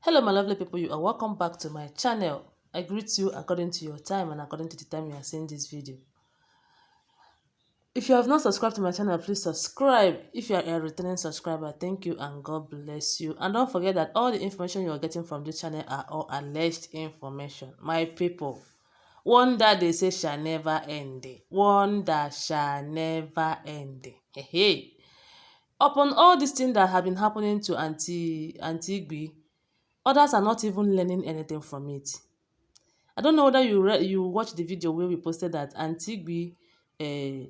Hello my lovely people, you are welcome back to my channel. I greet you according to your time and according to the time you are seeing this video. If you have not subscribed to my channel, please subscribe. If you are a returning subscriber, thank you and God bless you. And don't forget that all the information you are getting from this channel are all alleged information. My people, wonder they say shall never end. Wonder shall never end. Hey. Upon all these things that have been happening to Auntie Igbi, others are not even learning anything from it. I don't know whether you watched the video where we posted that Auntie Igbi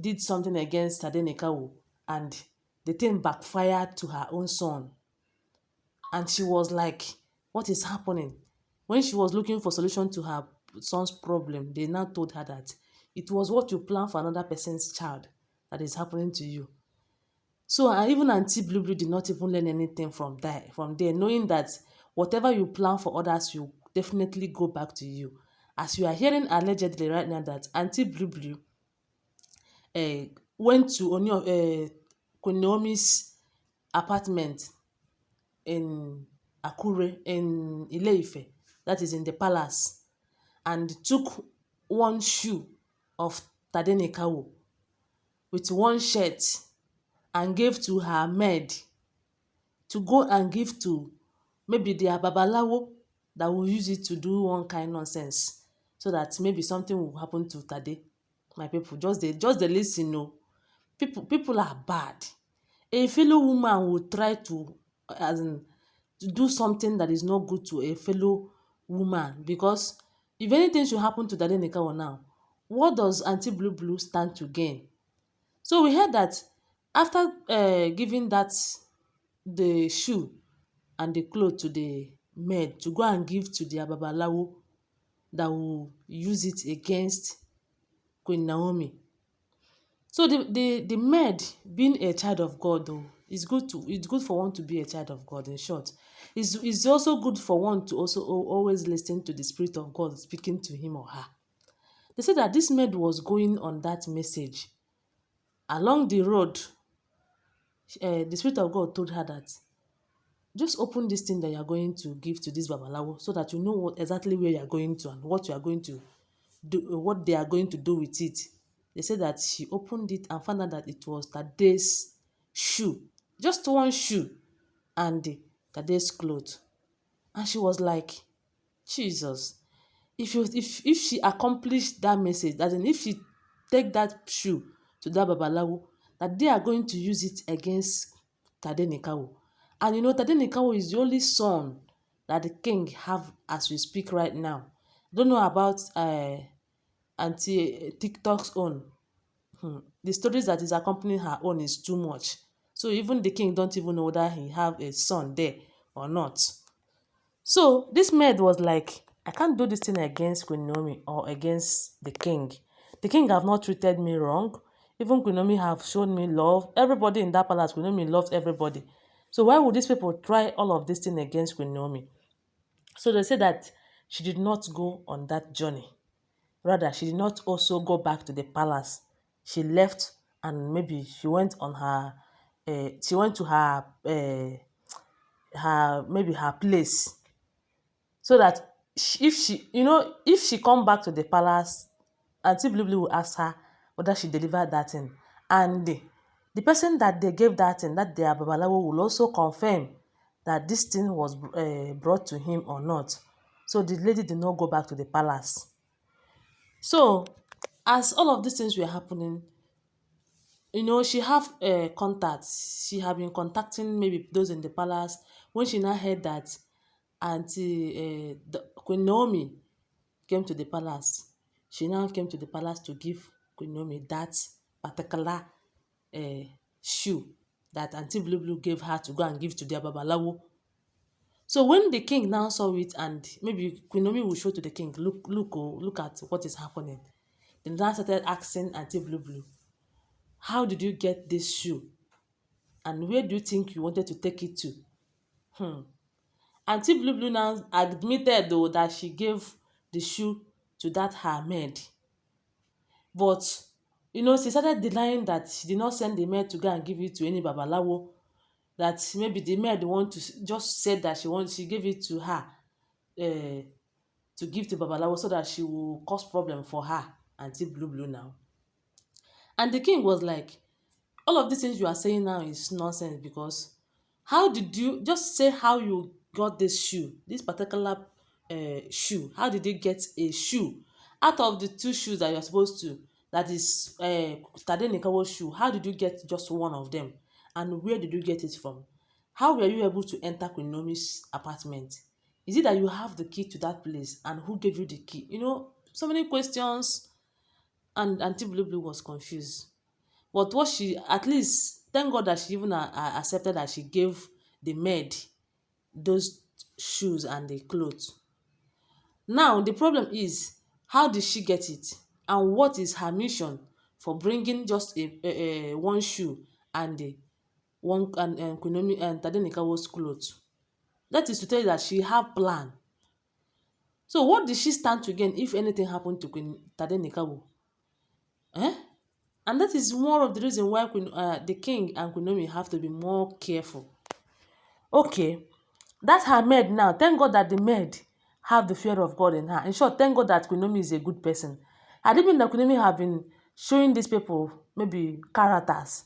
did something against TADENIKAWO and the thing backfired to her own son. And she was like, what is happening? When she was looking for solution to her son's problem, they now told her that it was what you plan for another person's child that is happening to you. So even Auntie Blue did not even learn anything from there, knowing that whatever you plan for others will definitely go back to you. As you are hearing allegedly right now that Auntie Blue went to Queen Naomi's apartment in Akure, in Ile-Ife, that is in the palace, and took one shoe of TADENIKAWO with one shirt and gave to her maid to go and give to maybe their babalawo that will use it to do one kind nonsense so that maybe something will happen to Tade. My people, just the listen. No, people are bad. A fellow woman will try to to do something that is not good to a fellow woman, because if anything should happen to Tadenikawo now, what does Auntie Blue stand to gain? So we heard that after giving that the shoe and the cloth to the maid to go and give to their babalawo that will use it against Queen Naomi. So the maid, being a child of God, though, it's good for one to be a child of God. In short, it's also good for one to also always listen to the Spirit of God speaking to him or her. They said that this maid was going on that message along the road. The Spirit of God told her that just open this thing that you are going to give to this babalawo so that you know exactly where you are going to and what you are going to do, what they are going to do with it. They said that she opened it and found out that it was Tade's shoe, just one shoe, and Tade's clothes. And she was like, Jesus, if she accomplished that message, that is, if she take that shoe to that babalawo, that they are going to use it against Tadenikawo. And you know, Tadenikawo is the only son that the king have as we speak right now. Don't know about Auntie TikTok's own. The stories that is accompanying her own is too much. So even the king don't even know whether he have a son there or not. So this maid was like, I can't do this thing against Queen Naomi or against the king. The king have not treated me wrong. Even Queen Naomi have shown me love. Everybody in that palace, Queen Naomi loves everybody. So why would these people try all of this thing against Queen Naomi? So they say that she did not go on that journey. Rather, she did not also go back to the palace. She left and maybe she went on her, she went to her maybe her place, so that if she come back to the palace, Auntie Blue will ask her whether she delivered that thing, and the person that they gave that thing, that their babalawo, will also confirm that this thing was brought to him or not. So the lady did not go back to the palace. So as all of these things were happening, she have contacts. She have been contacting maybe those in the palace. When she now heard that Queen Naomi came to the palace, she now came to the palace to give Queen Naomi that particular shoe that Auntie Blue gave her to go and give to their babalawo. So when the king now saw it, and maybe Queen Naomi will show to the king, look at what is happening. They now started asking Auntie Blue, how did you get this shoe? And where do you think you wanted to take it to? Auntie Blue now admitted though that she gave the shoe to that her maid. But she started denying that she did not send the maid to go and give it to any babalawo. that maybe the maid want to just said that she gave it to her to give to babalawo so that she will cause problem for her aunty blue now. And the king was like, all of these things you are saying now is nonsense, because how did you just say how you got this shoe, this particular shoe? How did you get a shoe out of the two shoes that you're supposed to, that is Tadenikawo shoe? How did you get just one of them, and where did you get it from? How were you able to enter Queen Naomi's apartment? Is it that you have the key to that place, and who gave you the key? You know, so many questions, and Auntie Blue was confused. But what she, at least, thank God that she even accepted that she gave the maid those shoes and the clothes. Now, the problem is, how did she get it? And what is her mission for bringing just a one shoe and the one and Queen Naomi and Tadenikawo's clothes? That is to tell you that she have plan. So what did she stand to gain if anything happened to Queen Tadenikawo? Eh? And that is one of the reasons why the king and Queen Naomi have to be more careful. Okay, that's her maid now. Thank God that the maid have the fear of God in her. In short, thank God that Queen Naomi is a good person. Had it been that Queen Naomi have been showing these people maybe characters,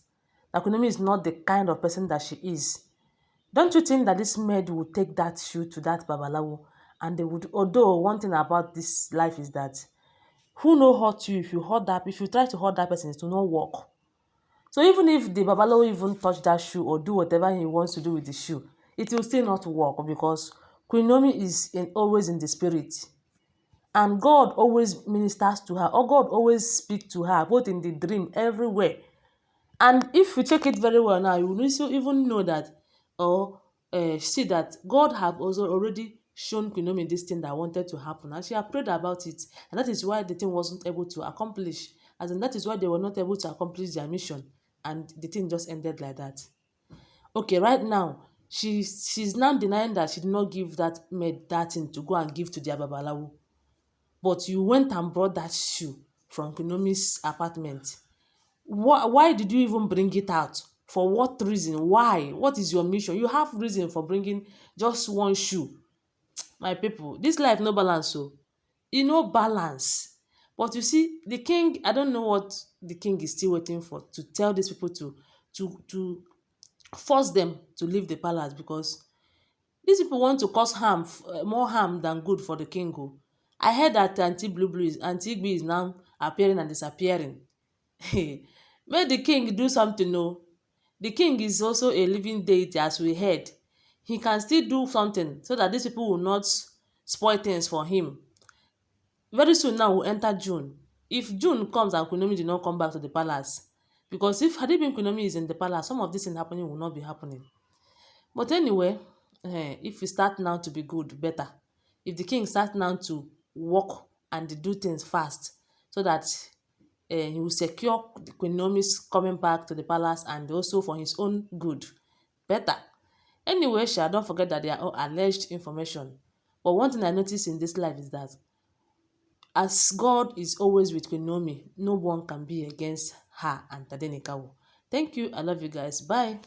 that Queen Naomi is not the kind of person that she is, don't you think that this maid would take that shoe to that babalawo, and they would, although one thing about this life is that who no hurt you, if you try to hurt that person, it will not work. So even if the babalawo even touch that shoe or do whatever he wants to do with the shoe, it will still not work, because Queen Naomi is always in the spirit, and God always ministers to her, or God always speaks to her, both in the dream, everywhere. And if you check it very well now, you will also even know that, or see that God have also already shown Queen Naomi this thing that wanted to happen, and she had prayed about it, and that is why the thing wasn't able to accomplish, as in that is why they were not able to accomplish their mission, and the thing just ended like that. Okay, right now she's now denying that she did not give that maid that thing to go and give to their babalawo, but you went and brought that shoe from Queen Naomi's apartment. Why did you even bring it out? For what reason? Why? What is your mission? You have reason for bringing just one shoe. My people, this life no balance, so e no balance. But you see, the king, I don't know what the king is still waiting for, to tell these people to force them to leave the palace, because these people want to cause harm, more harm than good for the king. Oh. I heard that Auntie Igbi is now appearing and disappearing. Make the king do something. No, the king is also a living deity, as we heard. He can still do something so that these people will not spoil things for him. Very soon now we'll enter June. If June comes and Queen Naomi did not come back to the palace, because if had it been Queen Naomi is in the palace, some of this thing happening will not be happening. But anyway, if we start now to be good, better. If the king start now to work and do things fast, so that he will secure the Queen Naomi's coming back to the palace, and also for his own good, better. Anyway, don't forget that they are all alleged information. But one thing I notice in this life is that as God is always with Queen Naomi, no one can be against her and Tadenikawo. Thank you. I love you guys. Bye.